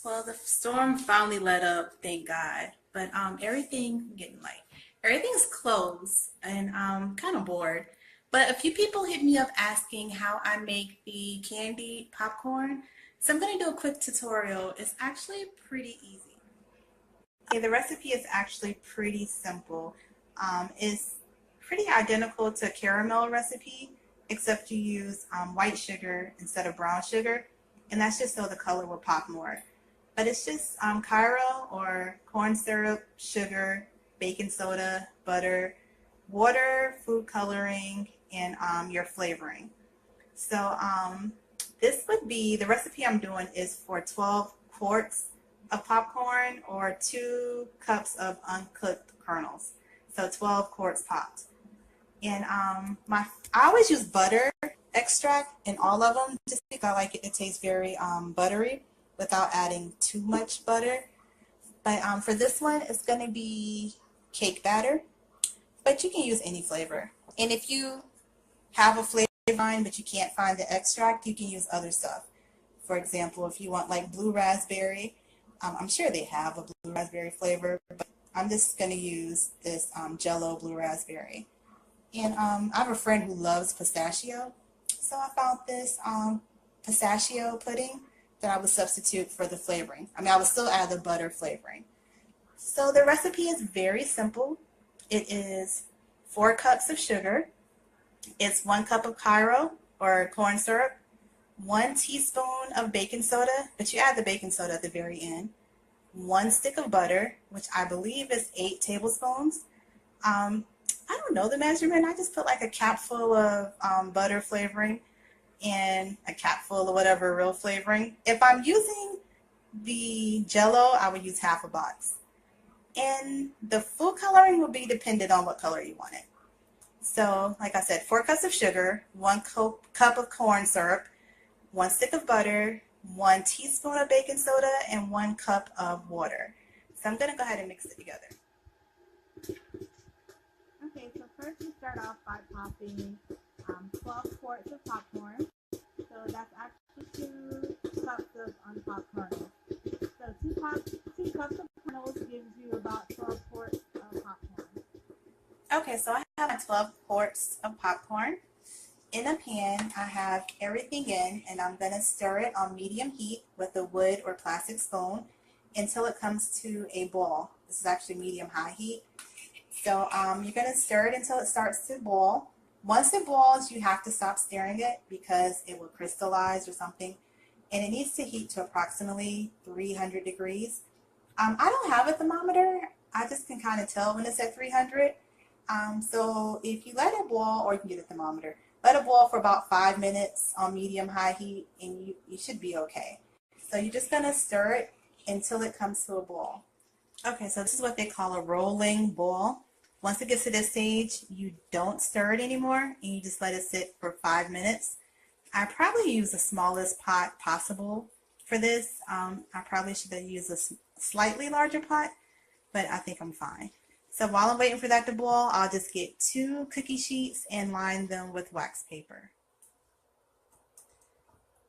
Well, the storm finally let up, thank God. But everything's closed, and I'm kind of bored. But a few people hit me up asking how I make the candy popcorn, so I'm gonna do a quick tutorial. It's actually pretty easy. Okay, the recipe is actually pretty simple. It's pretty identical to a caramel recipe, except you use white sugar instead of brown sugar, and that's just so the color will pop more. But it's just Cairo or corn syrup, sugar, baking soda, butter, water, food coloring, and your flavoring. So this would be, the recipe I'm doing is for 12 quarts of popcorn or 2 cups of uncooked kernels. So 12 quarts popped. And I always use butter extract in all of them just because I like it. It tastes very buttery without adding too much butter. But for this one, it's going to be cake batter, but you can use any flavor. And if you have a flavor line but you can't find the extract, you can use other stuff. For example, if you want like blue raspberry, I'm sure they have a blue raspberry flavor, but I'm just going to use this Jello blue raspberry. And I have a friend who loves pistachio, so I found this pistachio pudding that I would substitute for the flavoring. I mean, I would still add the butter flavoring. So the recipe is very simple. It is 4 cups of sugar. It's 1 cup of Cairo or corn syrup, 1 teaspoon of baking soda, but you add the baking soda at the very end, 1 stick of butter, which I believe is 8 tablespoons. I don't know the measurement. I just put like a cap full of butter flavoring and a cap full of whatever real flavoring. If I'm using the Jello, I would use half a box. And the food coloring will be dependent on what color you want it. So, like I said, 4 cups of sugar, 1 cup of corn syrup, 1 stick of butter, 1 teaspoon of baking soda, and 1 cup of water. So I'm going to go ahead and mix it together. Okay, so first we start off by popping 12 quarts of popcorn. So that's actually 2 cups of unpopped kernels. So 2 cups of kernels gives you about 12 quarts of popcorn. Okay, so I have my 12 quarts of popcorn. In a pan, I have everything in, and I'm going to stir it on medium heat with a wood or plastic spoon until it comes to a boil. This is actually medium-high heat. So you're going to stir it until it starts to boil. Once it boils, you have to stop stirring it because it will crystallize or something. And it needs to heat to approximately 300 degrees. I don't have a thermometer. I just can kind of tell when it's at 300. So if you let it boil, or you can get a thermometer, let it boil for about 5 minutes on medium-high heat, and you should be okay. So you're just going to stir it until it comes to a boil. Okay, so this is what they call a rolling boil. Once it gets to this stage, you don't stir it anymore, and you just let it sit for 5 minutes. I probably use the smallest pot possible for this. I probably should have used a slightly larger pot, but I think I'm fine. So while I'm waiting for that to boil, I'll just get 2 cookie sheets and line them with wax paper.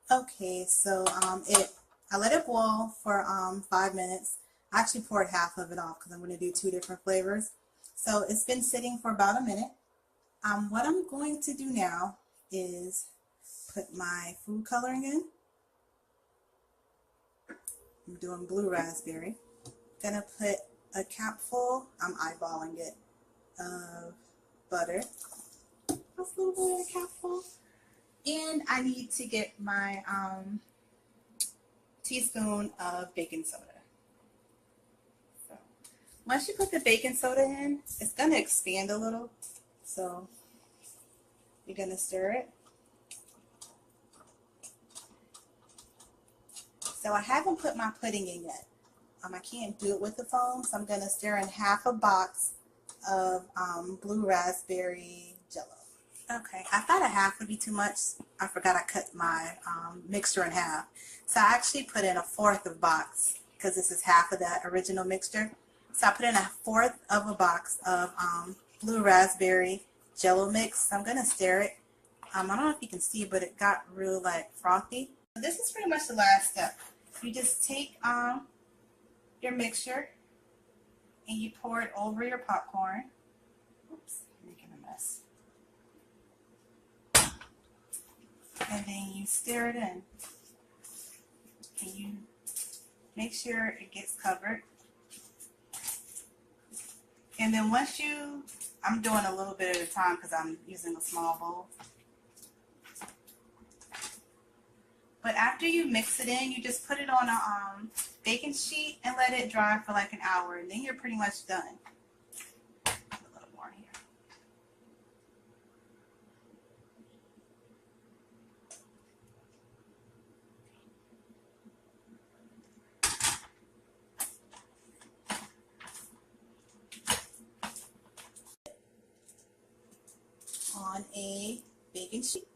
Okay, so I let it boil for 5 minutes. I actually poured half of it off because I'm going to do 2 different flavors. So it's been sitting for about a minute. What I'm going to do now is put my food coloring in. I'm doing blue raspberry. Gonna put a capful, I'm eyeballing it, of butter. Just a little bit of a capful. And I need to get my teaspoon of baking soda. So once you put the baking soda in, it's gonna expand a little. So you're gonna stir it. So I haven't put my pudding in yet. I can't do it with the phone, so I'm going to stir in half a box of blue raspberry Jello. Okay, I thought a half would be too much. I forgot I cut my mixture in half. So I actually put in 1/4 of a box because this is half of that original mixture. So I put in 1/4 of a box of blue raspberry Jello mix. So I'm going to stir it. I don't know if you can see, but it got real like frothy. This is pretty much the last step. You just take your mixture and you pour it over your popcorn. Oops, making a mess. And then you stir it in. And you make sure it gets covered. And then once I'm doing a little bit at a time because I'm using a small bowl. But after you mix it in, you just put it on a baking sheet and let it dry for like an hour, and then you're pretty much done. Put a little more here. On a baking sheet.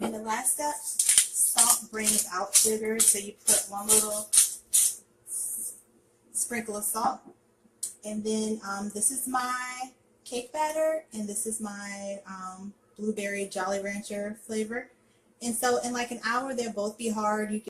And the last step, salt brings out sugar, so you put one little sprinkle of salt. And then this is my cake batter, and this is my blueberry Jolly Rancher flavor. And so in like an hour, they'll both be hard. You can